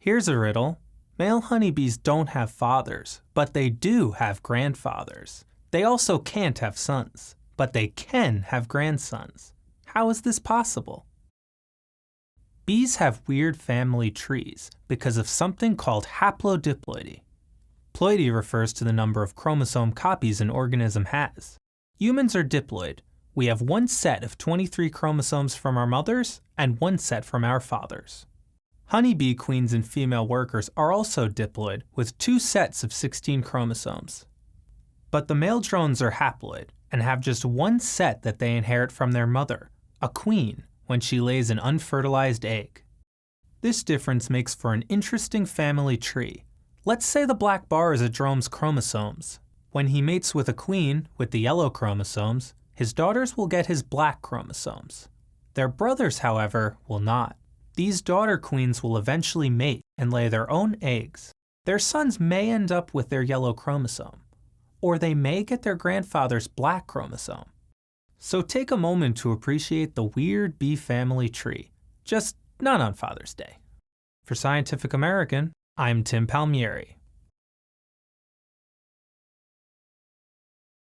Here's a riddle. Male honeybees don't have fathers, but they do have grandfathers. They also can't have sons, but they can have grandsons. How is this possible? Bees have weird family trees because of something called haplodiploidy. Ploidy refers to the number of chromosome copies an organism has. Humans are diploid. We have one set of 23 chromosomes from our mothers and one set from our fathers. Honeybee queens and female workers are also diploid with two sets of 16 chromosomes. But the male drones are haploid and have just one set that they inherit from their mother, a queen, when she lays an unfertilized egg. This difference makes for an interesting family tree. Let's say the black bar is a drone's chromosomes. When he mates with a queen with the yellow chromosomes, his daughters will get his black chromosomes. Their brothers, however, will not. These daughter queens will eventually mate and lay their own eggs. Their sons may end up with their yellow chromosome, or they may get their grandfather's black chromosome. So take a moment to appreciate the weird bee family tree, just not on Father's Day. For Scientific American, I'm Tim Palmieri.